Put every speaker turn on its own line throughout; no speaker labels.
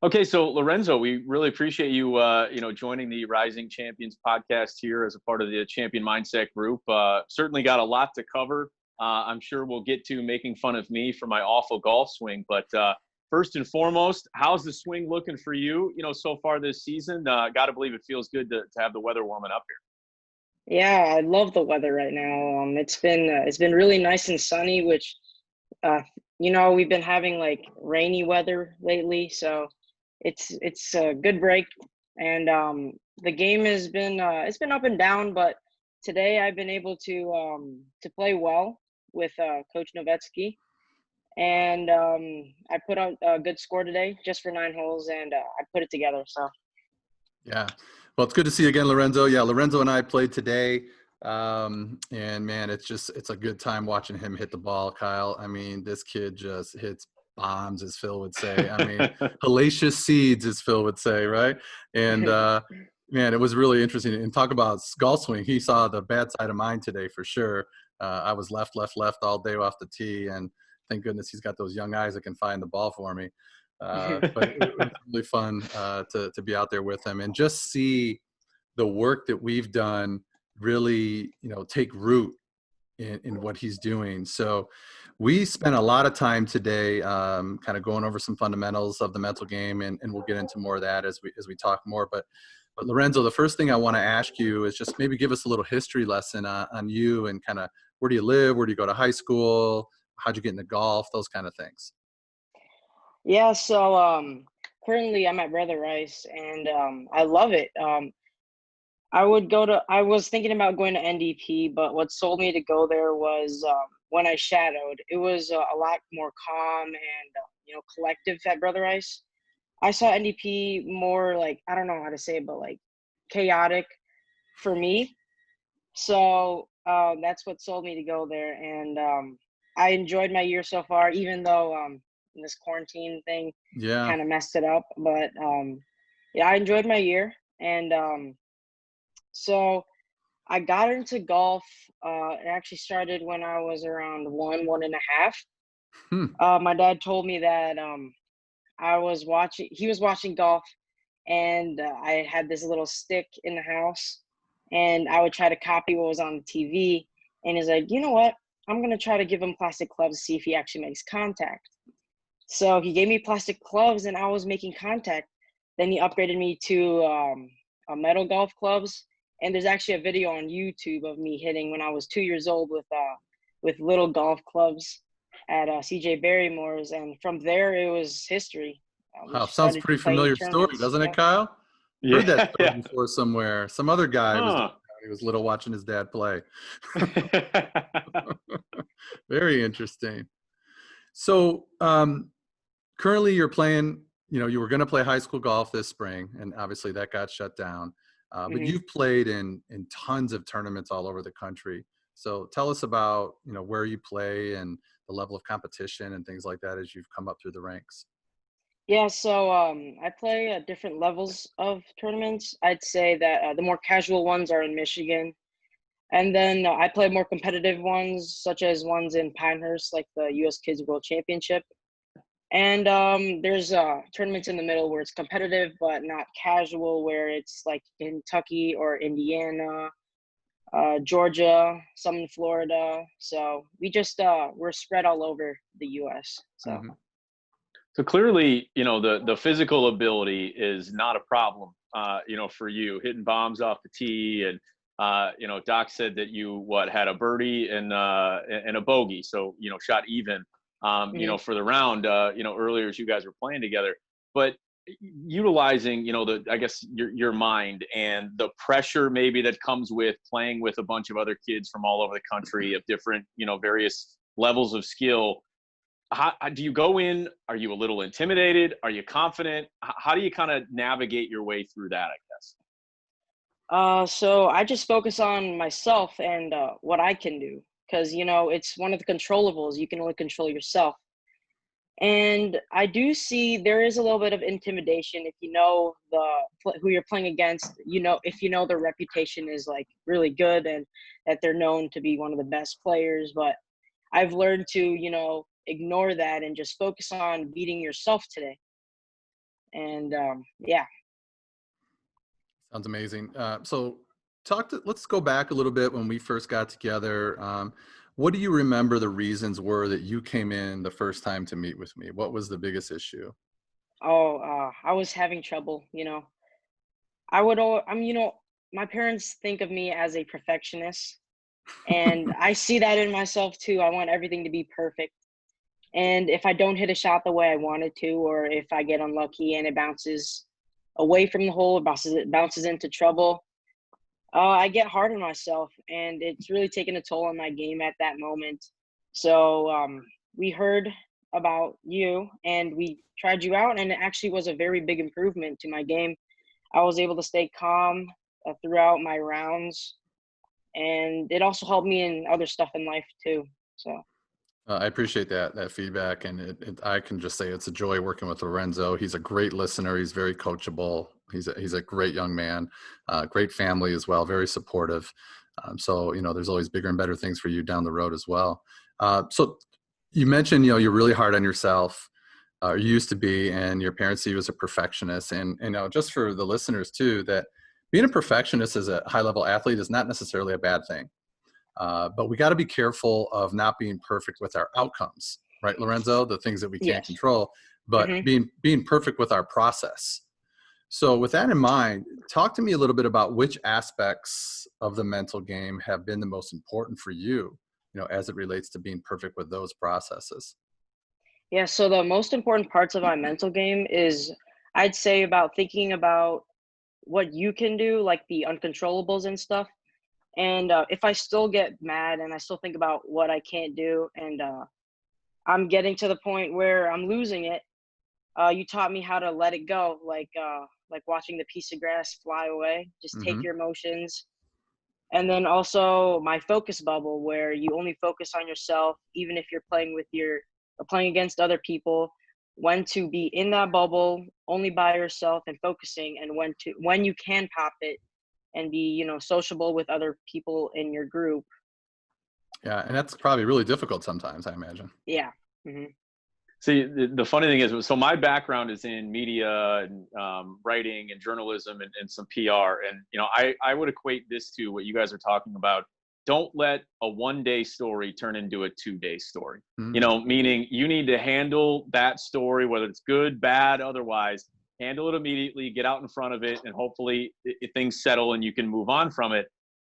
Okay, so Lorenzo, we really appreciate you, joining the Rising Champions podcast here as a part of the Champion Mindset Group. Certainly got a lot to cover. I'm sure we'll get to making fun of me for my awful golf swing, but first and foremost, how's the swing looking for you? So far this season, got to believe it feels good to have the weather warming up here.
Yeah, I love the weather right now. It's been really nice and sunny, which we've been having like rainy weather lately, so it's a good break. And the game has been it's been up and down, but today I've been able to play well with Coach Novetsky, and I put out a good score today just for 9 holes, and I put it together. So.
Yeah. Well, it's good to see you again, Lorenzo. Yeah, Lorenzo and I played today. And man, it's a good time watching him hit the ball, Kyle. I mean, this kid just hits bombs, as Phil would say. I mean, hellacious seeds, as Phil would say, right? And man, it was really interesting. And talk about golf swing. He saw the bad side of mine today for sure. I was left all day off the tee, and thank goodness he's got those young eyes that can find the ball for me. But it was really fun to be out there with him and just see the work that we've done really, take root in what he's doing. So we spent a lot of time today kind of going over some fundamentals of the mental game, and we'll get into more of that as we talk more. But Lorenzo, the first thing I want to ask you is just maybe give us a little history lesson on you and kind of where do you live, where do you go to high school, how'd you get into golf, those kind of things.
Yeah, so currently I'm at Brother Rice, and I love it. I was thinking about going to NDP, but what sold me to go there was when I shadowed. It was a lot more calm and collective at Brother Rice. I saw NDP more like, I don't know how to say it, but like chaotic for me. So that's what sold me to go there, and I enjoyed my year so far, even though this quarantine thing kind of messed it up. But yeah, I enjoyed my year, and so I got into golf. It actually started when I was around one and a half. My dad told me that he was watching golf, and I had this little stick in the house, and I would try to copy what was on the TV. And he's like, you know what? I'm going to try to give him plastic clubs to see if he actually makes contact. So he gave me plastic clubs, and I was making contact. Then he upgraded me to metal golf clubs. And there's actually a video on YouTube of me hitting when I was 2 years old with little golf clubs at CJ Barrymore's. And from there, it was history.
Wow, sounds pretty familiar story, doesn't it, Kyle?
Yeah.
Heard that story before somewhere. Some other guy he was little watching his dad play. Very interesting. So currently you're playing, you were going to play high school golf this spring, and obviously that got shut down. But you've played in tons of tournaments all over the country. So tell us about, where you play and the level of competition and things like that as you've come up through the ranks.
Yeah, so I play at different levels of tournaments. I'd say that the more casual ones are in Michigan. And then I play more competitive ones, such as ones in Pinehurst, like the U.S. Kids World Championship. And there's tournaments in the middle where it's competitive but not casual, where it's like Kentucky or Indiana, Georgia, some in Florida. So we just we're spread all over the U.S. So.
So clearly, the physical ability is not a problem, for you hitting bombs off the tee. And, Doc said that you had a birdie and a bogey. So, shot even, for the round, earlier as you guys were playing together. But utilizing, I guess your mind and the pressure maybe that comes with playing with a bunch of other kids from all over the country of different, various levels of skill. How do you go in? Are you a little intimidated? Are you confident? How do you kind of navigate your way through that, I guess?
So I just focus on myself and what I can do, because, it's one of the controllables. You can only control yourself. And I do see there is a little bit of intimidation if you know who you're playing against, if their reputation is like really good and that they're known to be one of the best players. But I've learned to, ignore that and just focus on beating yourself today. And yeah.
Sounds amazing. So let's go back a little bit when we first got together. What do you remember the reasons were that you came in the first time to meet with me? What was the biggest issue?
I was having trouble, my parents think of me as a perfectionist, and I see that in myself too. I want everything to be perfect. And if I don't hit a shot the way I wanted to, or if I get unlucky and it bounces away from the hole, it bounces into trouble, I get hard on myself, and it's really taken a toll on my game at that moment. So we heard about you, and we tried you out, and it actually was a very big improvement to my game. I was able to stay calm throughout my rounds, and it also helped me in other stuff in life too. So
I appreciate that feedback, and I can just say it's a joy working with Lorenzo. He's a great listener. He's very coachable. He's a great young man, great family as well, very supportive. So there's always bigger and better things for you down the road as well. So you mentioned you're really hard on yourself, or you used to be, and your parents see you as a perfectionist. And just for the listeners too, that being a perfectionist as a high level athlete is not necessarily a bad thing. But we got to be careful of not being perfect with our outcomes, right, Lorenzo? The things that we can't
yes.
control, but being perfect with our process. So with that in mind, talk to me a little bit about which aspects of the mental game have been the most important for you, as it relates to being perfect with those processes.
Yeah, so the most important parts of my mental game is, I'd say, about thinking about what you can do, like the uncontrollables and stuff. And if I still get mad and I still think about what I can't do, and I'm getting to the point where I'm losing it, you taught me how to let it go, like watching the piece of grass fly away. Just take your emotions. And then also my focus bubble, where you only focus on yourself, even if you're playing against other people. When to be in that bubble only by yourself and focusing, and when you can pop it and be sociable with other people in your group.
Yeah, and that's probably really difficult sometimes, I imagine.
Yeah.
See, the funny thing is, so my background is in media and writing and journalism and some PR. And, I would equate this to what you guys are talking about. Don't let a one-day story turn into a two-day story, meaning you need to handle that story, whether it's good, bad, otherwise, handle it immediately, get out in front of it, and hopefully things settle and you can move on from it.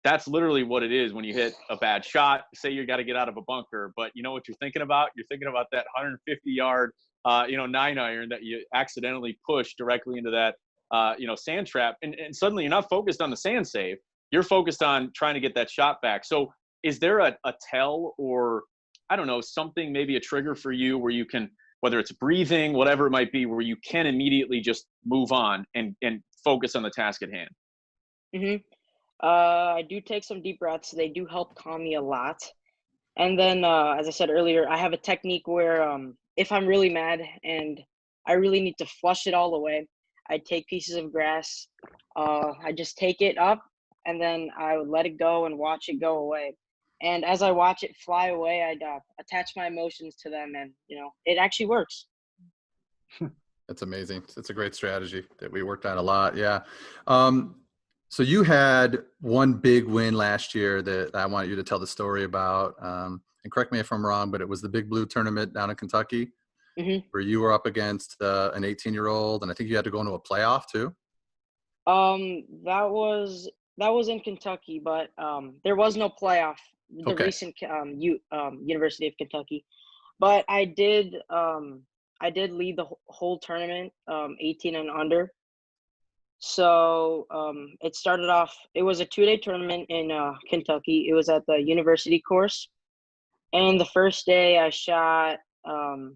That's literally what it is when you hit a bad shot. Say you got to get out of a bunker, but you know what you're thinking about? You're thinking about that 150-yard, 9-iron that you accidentally push directly into that, sand trap. And suddenly you're not focused on the sand save. You're focused on trying to get that shot back. So is there a tell, or, I don't know, something, maybe a trigger for you where you can, whether it's breathing, whatever it might be, where you can immediately just move on and focus on the task at hand?
I do take some deep breaths. They do help calm me a lot. And then, as I said earlier, I have a technique where if I'm really mad and I really need to flush it all away, I take pieces of grass. I just take it up, and then I would let it go and watch it go away. And as I watch it fly away, I'd attach my emotions to them, and it actually works.
That's amazing. It's a great strategy that we worked on a lot. Yeah. So you had one big win last year that I want you to tell the story about. And correct me if I'm wrong, but it was the Big Blue tournament down in Kentucky, where you were up against an 18-year-old, and I think you had to go into a playoff too.
That was in Kentucky, but there was no playoff. The recent University of Kentucky, but I did lead the whole tournament, 18 and under. So it started off, it was a 2-day tournament in Kentucky. It was at the university course. And the first day I shot, I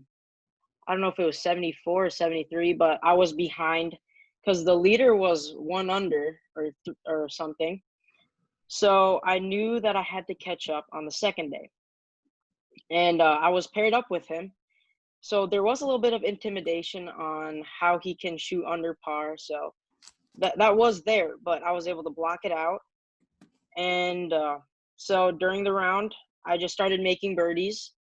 don't know if it was 74 or 73, but I was behind because the leader was 1 under or something. So I knew that I had to catch up on the second day. And I was paired up with him. So there was a little bit of intimidation on how he can shoot under par. So that was there, but I was able to block it out. And so during the round, I just started making birdies,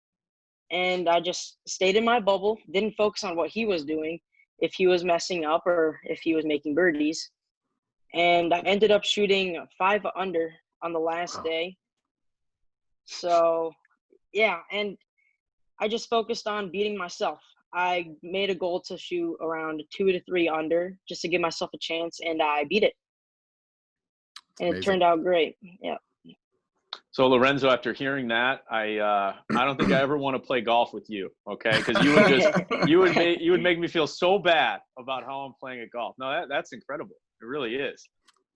and I just stayed in my bubble, didn't focus on what he was doing. if he was messing up or if he was making birdies. And I ended up shooting 5 under on the last day. So, yeah, and I just focused on beating myself. I made a goal to shoot around 2 to 3 under just to give myself a chance, and I beat it. And it turned out great. Yeah.
So Lorenzo, after hearing that, I don't think I ever want to play golf with you, okay? Because you would make me feel so bad about how I'm playing at golf. No, that's incredible. It really is.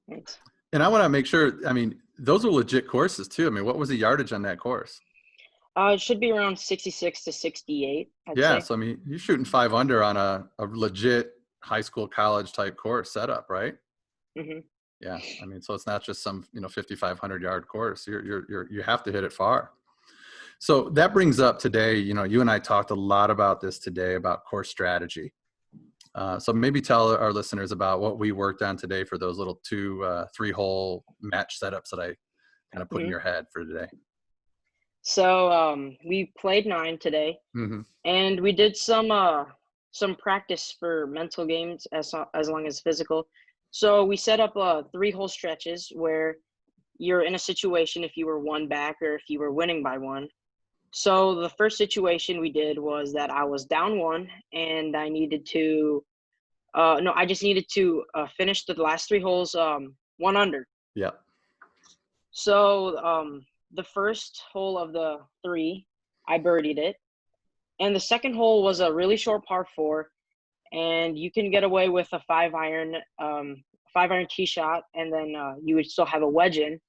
Thanks.
And I want to make sure, I mean, those are legit courses too. I mean, what was the yardage on that course?
It should be around 66 to 68, I'd say.
So I mean, you're shooting 5 under on a legit high school, college type course setup, right?
Mm-hmm.
Yeah, I mean, so it's not just some 5,500 yard course. You have to hit it far. So that brings up today. You and I talked a lot about this today about course strategy. So maybe tell our listeners about what we worked on today for those little 2-3 hole match setups that I kind of put in your head for today.
So we played 9 today, and we did some practice for mental games as long as physical. So we set up 3-hole stretches where you're in a situation if you were 1 back or if you were winning by 1. So the first situation we did was that I was down 1 and I needed to I just needed to finish the last 3 holes 1 under.
Yeah.
So the first hole of the 3, I birdied it. And the second hole was a really short par 4. And you can get away with a 5-iron tee shot, and then you would still have a wedge in.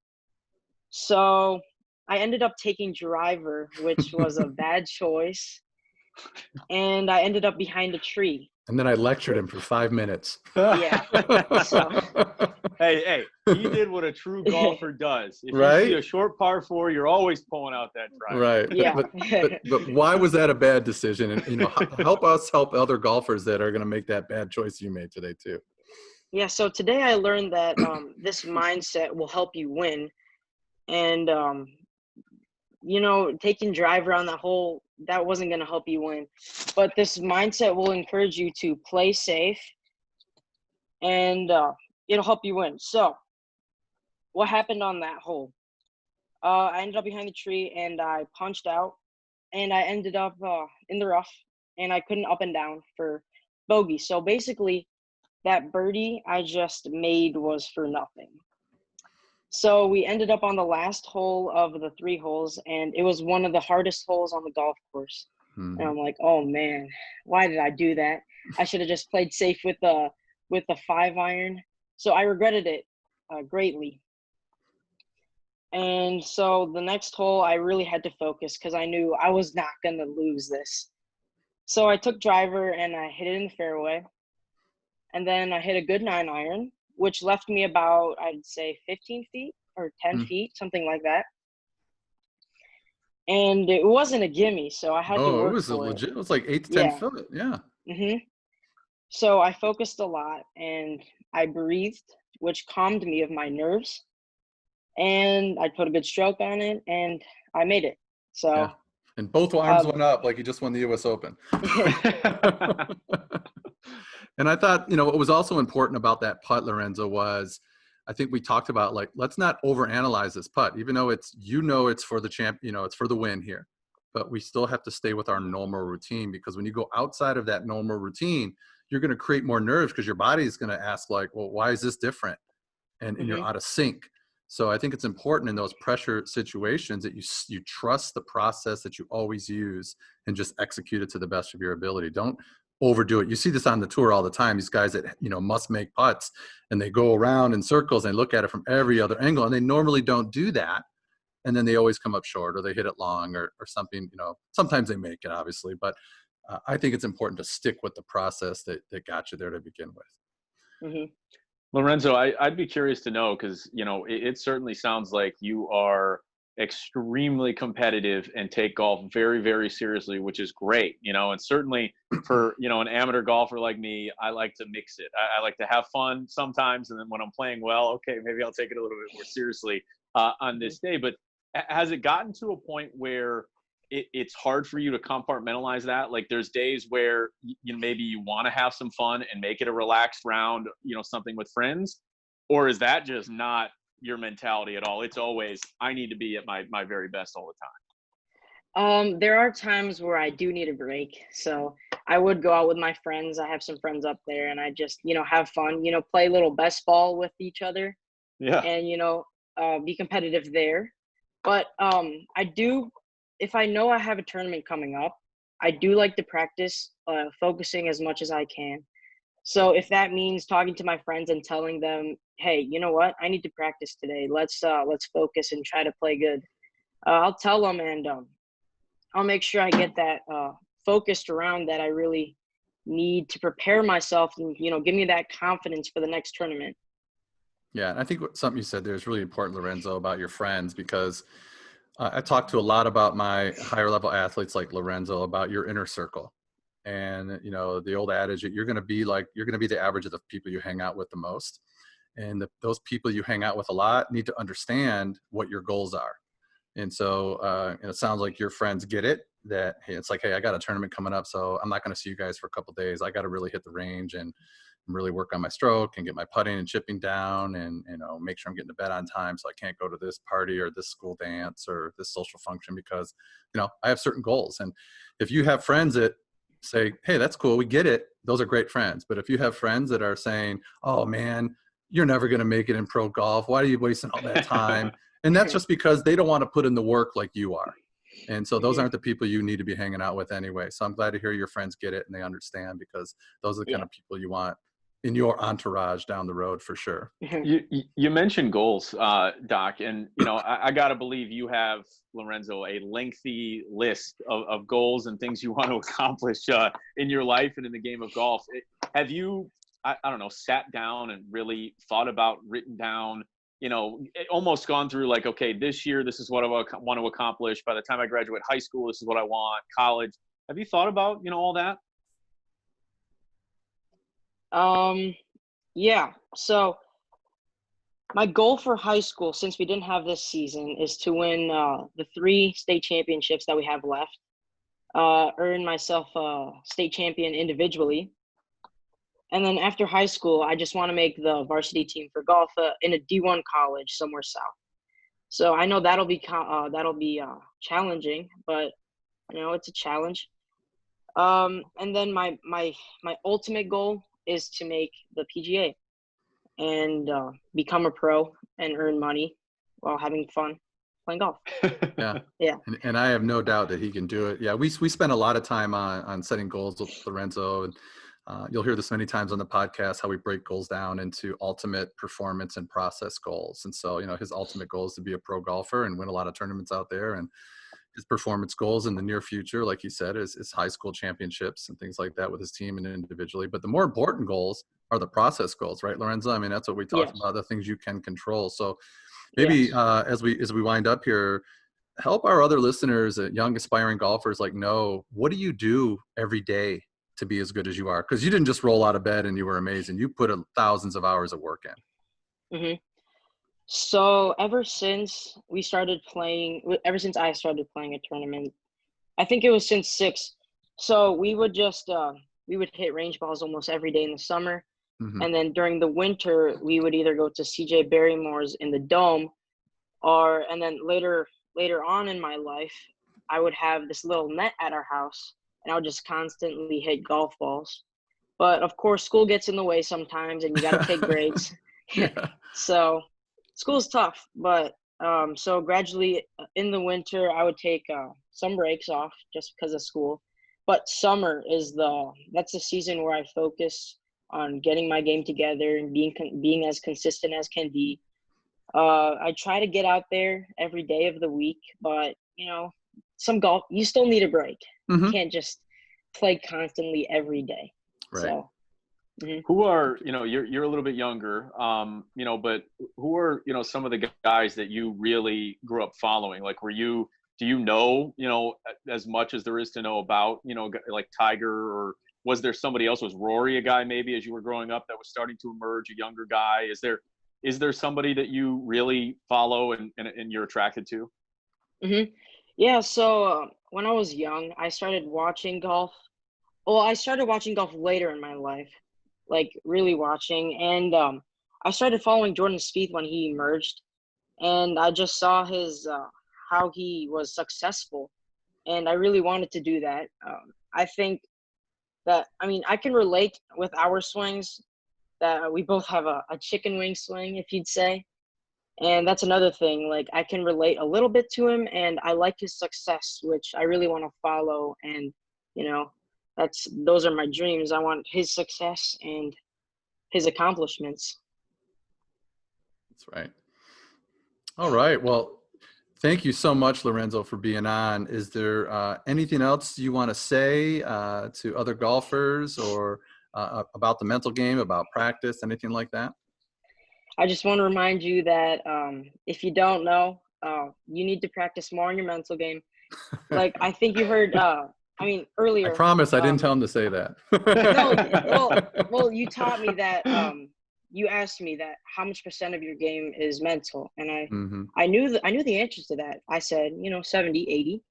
So I ended up taking driver, which was a bad choice, and I ended up behind a tree.
And then I lectured him for 5 minutes.
Yeah. So.
Hey, he did what a true golfer does. If you see a short par 4, you're always pulling out that driver.
Right.
Yeah.
But why was that a bad decision? And help us help other golfers that are going to make that bad choice you made today too.
Yeah. So today I learned that this mindset will help you win, and taking driver on that hole, that wasn't going to help you win. But this mindset will encourage you to play safe, and it'll help you win. So what happened on that hole? I ended up behind the tree, and I punched out, and I ended up in the rough, and I couldn't up and down for bogey. So basically, that birdie I just made was for nothing. So we ended up on the last hole of the 3 holes, and it was one of the hardest holes on the golf course. And I'm like, oh man, why did I do that? I should have just played safe with the 5-iron. So I regretted it greatly. And so the next hole, I really had to focus because I knew I was not going to lose this. So I took driver and I hit it in the fairway. And then I hit a good 9-iron, which left me about, I'd say, 15 feet or 10 feet, something like that. And it wasn't a gimme, so I had to work
it was
for
legit.
it.
It was like 8 to 10 foot. Yeah.
So I focused a lot, and I breathed, which calmed me of my nerves. And I put a good stroke on it, and I made it. So.
Yeah. And both arms went up like you just won the U.S. Open. And I thought, what was also important about that putt, Lorenzo, was I think we talked about, like, let's not overanalyze this putt, even though it's for the it's for the win here. But we still have to stay with our normal routine, because when you go outside of that normal routine, you're going to create more nerves because your body is going to ask, like, well, why is this different? And you're out of sync. So I think it's important in those pressure situations that you trust the process that you always use and just execute it to the best of your ability. Don't overdo it. You see this on the tour all the time. These guys that, must make putts, and they go around in circles and look at it from every other angle, and they normally don't do that. And then they always come up short, or they hit it long, or something, sometimes they make it, obviously. But I think it's important to stick with the process that got you there to begin with.
Lorenzo, I'd be curious to know, because, it certainly sounds like you are extremely competitive and take golf very, very seriously, which is great, and certainly for, an amateur golfer like me, I like to mix it. I like to have fun sometimes. And then when I'm playing well, okay, maybe I'll take it a little bit more seriously on this day. But has it gotten to a point where it's hard for you to compartmentalize that? Like there's days where maybe you want to have some fun and make it a relaxed round, something with friends, or is that just not your mentality at all? It's always, I need to be at my very best all the time.
There are times where I do need a break. So I would go out with my friends. I have some friends up there, and I just, have fun, play a little best ball with each other.
Yeah.
And, be competitive there. But I do, if I know I have a tournament coming up, I do like to practice focusing as much as I can. So if that means talking to my friends and telling them, hey, you know what, I need to practice today. Let's focus and try to play good. I'll tell them, and I'll make sure I get that focused around that I really need to prepare myself and, give me that confidence for the next tournament.
Yeah, and I think something you said there is really important, Lorenzo, about your friends, because I talk to a lot about my higher level athletes like Lorenzo about your inner circle. And, the old adage that you're going to be the average of the people you hang out with the most. And those people you hang out with a lot need to understand what your goals are. And so it sounds like your friends get it, that, hey, it's like, hey, I got a tournament coming up, so I'm not going to see you guys for a couple of days. I got to really hit the range and really work on my stroke and get my putting and chipping down, and make sure I'm getting to bed on time, so I can't go to this party or this school dance or this social function because I have certain goals. And if you have friends that say, hey, that's cool, we get it, those are great friends. But if you have friends that are saying, oh man, you're never going to make it in pro golf, why are you wasting all that time? And that's just because they don't want to put in the work like you are. And so those aren't the people you need to be hanging out with anyway. So I'm glad to hear your friends get it and they understand, because those are the kind of people you want in your entourage down the road for sure.
You mentioned goals, Doc, and I got to believe you have, Lorenzo, a lengthy list of goals and things you want to accomplish in your life and in the game of golf. Have you, I don't know, sat down and really thought about, written down, almost gone through like, okay, this year, this is what I want to accomplish. By the time I graduate high school, this is what I want, college. Have you thought about, all that?
Yeah. So my goal for high school, since we didn't have this season, is to win the 3 state championships that we have left, earn myself a state champion individually. And then after high school, I just want to make the varsity team for golf in a D1 college somewhere south. So I know that'll be challenging, but it's a challenge. And then my ultimate goal is to make the PGA and become a pro and earn money while having fun playing golf.
Yeah. And I have no doubt that he can do it. Yeah, we spend a lot of time on setting goals with Lorenzo, and you'll hear this many times on the podcast, how we break goals down into ultimate performance and process goals. And so, his ultimate goal is to be a pro golfer and win a lot of tournaments out there. And his performance goals in the near future, like he said, is high school championships and things like that with his team and individually. But the more important goals are the process goals, right, Lorenzo? I mean, that's what we talked about, the things you can control. So maybe as we wind up here, help our other listeners, young aspiring golfers, know, what do you do every day to be as good as you are? Because you didn't just roll out of bed and you were amazing. You put thousands of hours of work in.
Mm-hmm. So ever since I started playing a tournament, I think it was since 6. So we would just hit range balls almost every day in the summer. Mm-hmm. And then during the winter, we would either go to CJ Barrymore's in the Dome, and then later on in my life, I would have this little net at our house, and I would just constantly hit golf balls. But of course, school gets in the way sometimes, and you got to take breaks. So school's tough, but so gradually in the winter, I would take some breaks off just because of school. But summer that's the season where I focus on getting my game together and being as consistent as can be. I try to get out there every day of the week, but some golf, you still need a break. Mm-hmm. You can't just play constantly every day.
Right.
So, mm-hmm.
Who are, you're a little bit younger, but who are, some of the guys that you really grew up following? Like, do you know, as much as there is to know about, like Tiger, or was there somebody else? Was Rory a guy maybe as you were growing up that was starting to emerge, a younger guy? Is there somebody that you really follow and you're attracted to?
Mm-hmm. Yeah. So when I was young, I started watching golf. Well, I started watching golf later in my life, like really watching. And I started following Jordan Spieth when he emerged. And I just saw his how he was successful. And I really wanted to do that. I think that, I mean, I can relate with our swings that we both have a chicken wing swing, if you'd say. And that's another thing. Like, I can relate a little bit to him, and I like his success, which I really want to follow. And, you know, those are my dreams. I want his success and his accomplishments.
That's right. All right. Well, thank you so much, Lorenzo, for being on. Is there anything else you want to say to other golfers, or about the mental game, about practice, anything like that?
I just want to remind you that if you don't know, you need to practice more on your mental game. Like, I think you heard, earlier.
I promise I didn't tell him to say that.
No, well, you taught me that. You asked me that how much % of your game is mental, and I knew the answers to that. I said, 70, 80.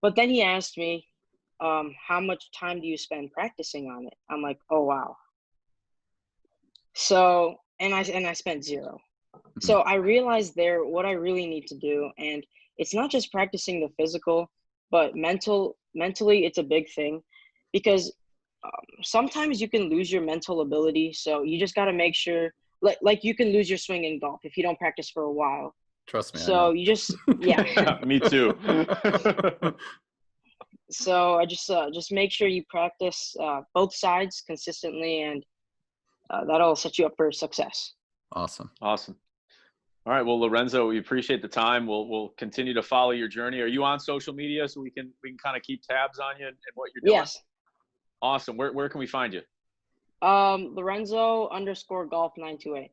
But then he asked me, how much time do you spend practicing on it? I'm like, oh wow. So, and I spent 0. So I realized there what I really need to do, and it's not just practicing the physical, but mentally it's a big thing, because sometimes you can lose your mental ability. So you just got to make sure, like you can lose your swing in golf if you don't practice for a while.
Trust me.
So you just, yeah.
Me too.
So I just make sure you practice both sides consistently, and that'll set you up for success.
Awesome.
All right. Well, Lorenzo, we appreciate the time. We'll continue to follow your journey. Are you on social media so we can kind of keep tabs on you and what you're doing?
Yes.
Awesome. Where can we find you?
Lorenzo_golf 928.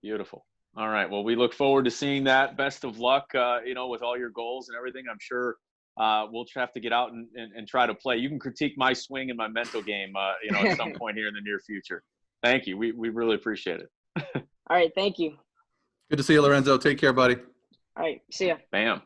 Beautiful. All right. Well, we look forward to seeing that. Best of luck, with all your goals and everything. I'm sure we'll have to get out and try to play. You can critique my swing and my mental game, at some point here in the near future. Thank you. We really appreciate it.
All right. Thank you.
Good to see you, Lorenzo. Take care, buddy.
All right. See ya.
Bam.